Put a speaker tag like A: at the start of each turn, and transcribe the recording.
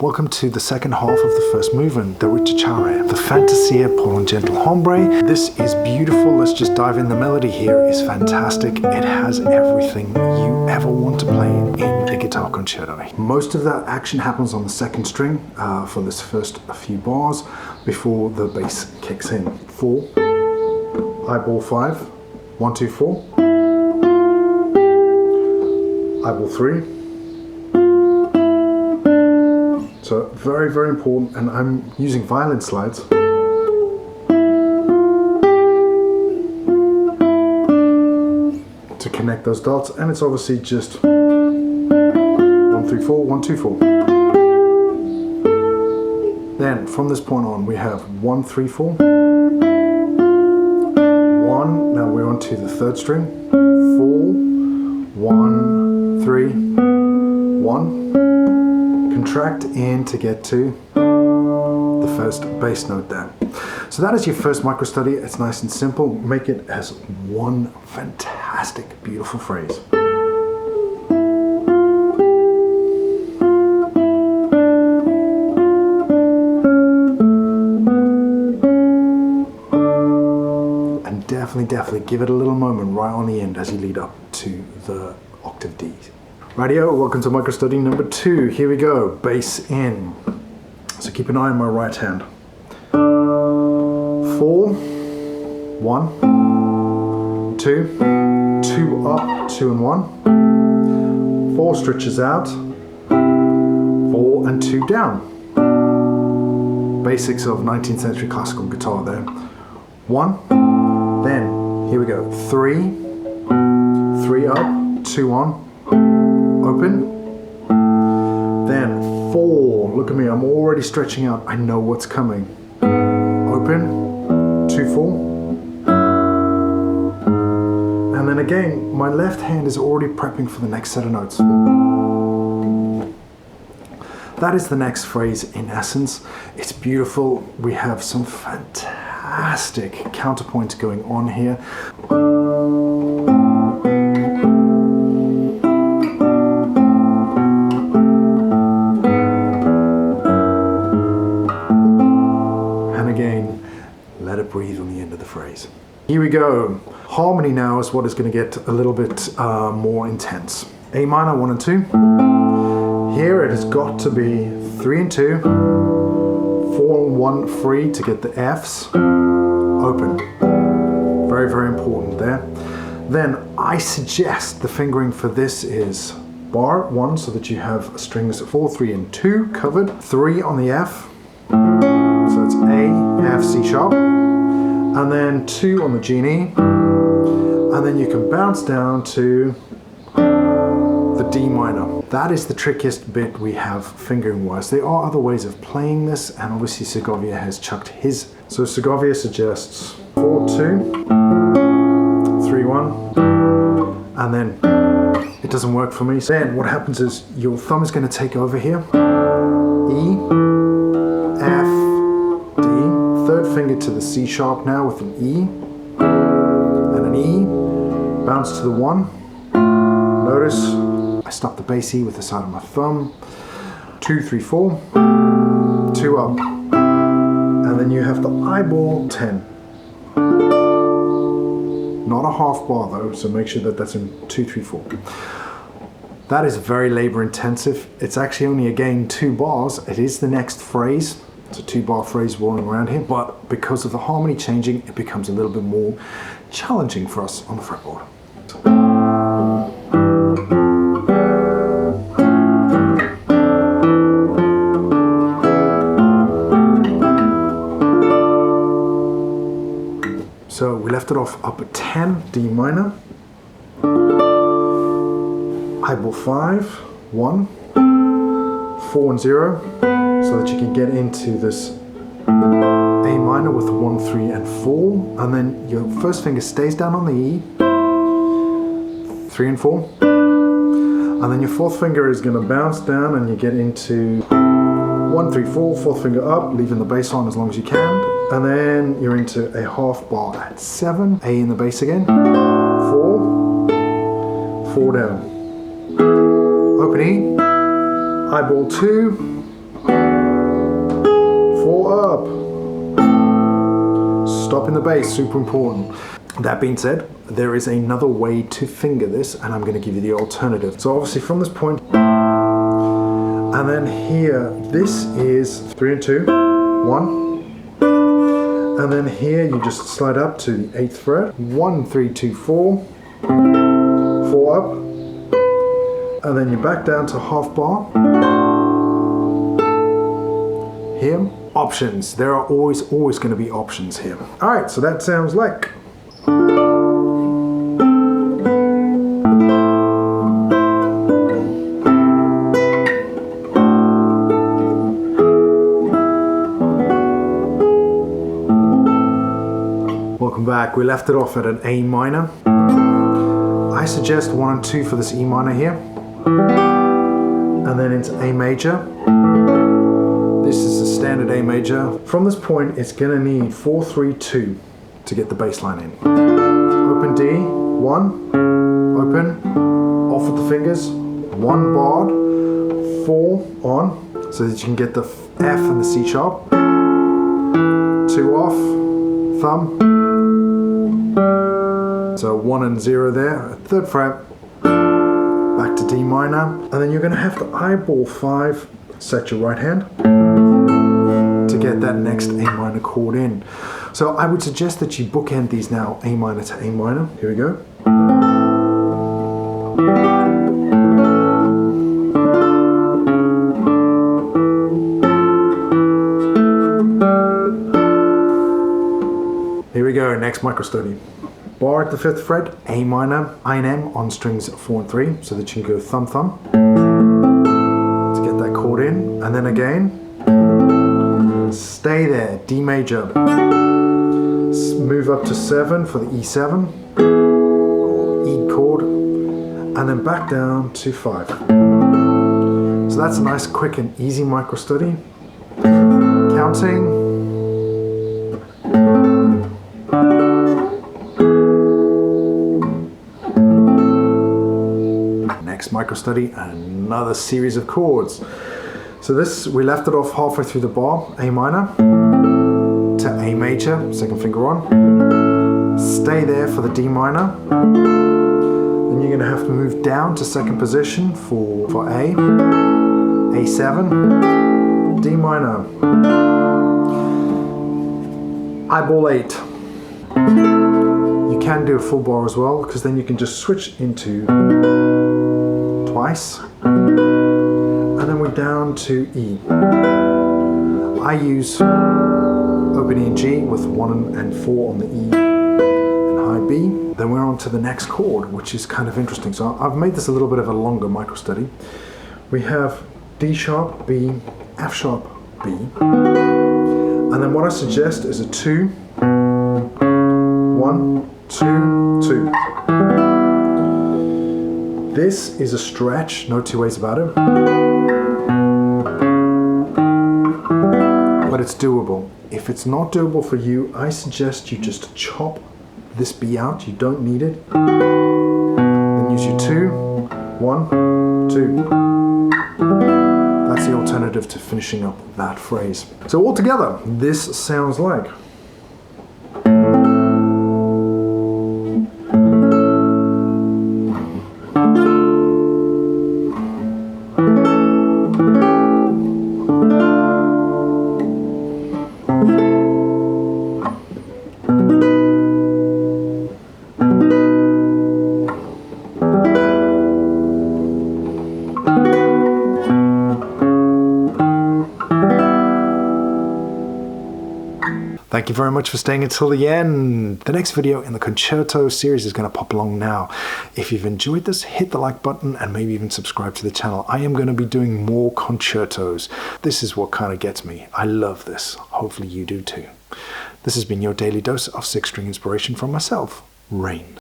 A: Welcome to the second half of the first movement, the Ricercar, the Fantasia por un Gentilhombre. This is beautiful. Let's just dive in. The melody here is fantastic. It has everything you ever want to play in a guitar concerto. Most of that action happens on the second string for this first few bars before the bass kicks in. 4, eyeball 5, 1, 2, 4, eyeball 3. So very, very important, and I'm using violin slides. To connect those dots, and it's obviously just 1, 3, 4, 1, 2, 4. Then from this point on we have 1, 3, 4. 1, now we're on to the third string. 4, 1, 3, 1. Contract in to get to the first bass note there. So that is your first micro study. It's nice and simple. Make it as one fantastic, beautiful phrase. And definitely give it a little moment right on the end as you lead up to the octave D. Rightio, welcome to micro study number 2. Here we go, bass in. So keep an eye on my right hand. 4, 1, 2, 2 up, 2 and 1. 4 stretches out, 4 and 2 down. Basics of 19th century classical guitar there. 1, then here we go, 3, 3 up, 2 on. Open, then 4, look at me, I'm already stretching out, I know what's coming. Open, 2, 4, and then again, my left hand is already prepping for the next set of notes. That is the next phrase in essence. It's beautiful, we have some fantastic counterpoint going on here. Let it breathe on the end of the phrase. Here we go. Harmony now is what is going to get a little bit more intense. A minor 1 and 2. Here it has got to be 3 and 2, 4 and 1 free to get the Fs. Open. Very, very important there. Then I suggest the fingering for this is bar 1 so that you have strings 4, 3 and 2 covered. 3 on the F. So it's A, F, C sharp. And then 2 on the G and E, and then you can bounce down to the D minor. That is the trickiest bit we have fingering wise. There are other ways of playing this, and obviously Segovia has chucked his. So Segovia suggests 4, 2, 3, 1, and then it doesn't work for me. So then what happens is your thumb is going to take over here. E, F, third finger to the C sharp now with an E and an E, bounce to the 1. Notice I stop the bass E with the side of my thumb. 2, 3, 4, 2 up, and then you have the eyeball 10. Not a half bar though, so make sure that that's in 2, 3, 4. That is very labor intensive. It's actually only again 2 bars. It is the next phrase. It's a 2-bar phrase rolling around here, but because of the harmony changing, it becomes a little bit more challenging for us on the fretboard. So we left it off up at 10, D minor, eyeball 5, 1, 4 and 0. So that you can get into this A minor with 1, 3 and 4, and then your first finger stays down on the E, 3 and 4, and then your fourth finger is going to bounce down and you get into 1, 3, 4, fourth finger up, leaving the bass on as long as you can, and then you're into a half bar at 7, A in the bass again, 4, 4 down, open E, eyeball 2, stopping the bass, super important. That being said, there is another way to finger this, and I'm going to give you the alternative. So obviously from this point, and then here, this is 3 and 2, 1, and then here you just slide up to the 8th fret, 1, 3, 2, 4, 4 up, and then you back down to half bar. Here, options. There are always going to be options here. All right, so that sounds like. Welcome back. We left it off at an A minor. I suggest 1 and 2 for this E minor here, and then into A major. This is a standard A major. From this point, it's going to need 4, 3, 2 to get the bass line in. Open D, 1, open, off with the fingers, 1 barred, 4 on, so that you can get the F and the C sharp, 2 off, thumb, so 1 and 0 there, 3rd fret, back to D minor, and then you're going to have to eyeball 5, set your right hand, to get that next A minor chord in. So I would suggest that you bookend these now, A minor to A minor. Here we go. Here we go, next microstudy. Bar at the 5th fret, A minor, I and M on strings 4 and 3, so that you can go thumb, thumb, to get that chord in, and then again, stay there, D major, move up to 7 for the E7, or E chord, and then back down to 5. So that's a nice, quick and easy microstudy. Counting. Next microstudy, another series of chords. So this, we left it off halfway through the bar, A minor to A major, 2nd finger on. Stay there for the D minor. Then you're going to have to move down to 2nd position for A, A7, D minor, eyeball 8. You can do a full bar as well, because then you can just switch into twice. And then we're down to E. I use open E and G with 1 and 4 on the E and high B. Then we're on to the next chord, which is kind of interesting. So I've made this a little bit of a longer microstudy. We have D sharp, B, F sharp, B. And then what I suggest is a 2, 1, 2, 2. This is a stretch, no two ways about it. But it's doable. If it's not doable for you, I suggest you just chop this B out. You don't need it. Then use your 2, 1, 2. That's the alternative to finishing up that phrase. So altogether, this sounds like. Thank you very much for staying until the end. The next video in the concerto series is going to pop along now. If you've enjoyed this, hit the like button and maybe even subscribe to the channel. I am going to be doing more concertos. This is what kind of gets me. I love this. Hopefully you do too. This has been your daily dose of 6-string inspiration from myself, Rain.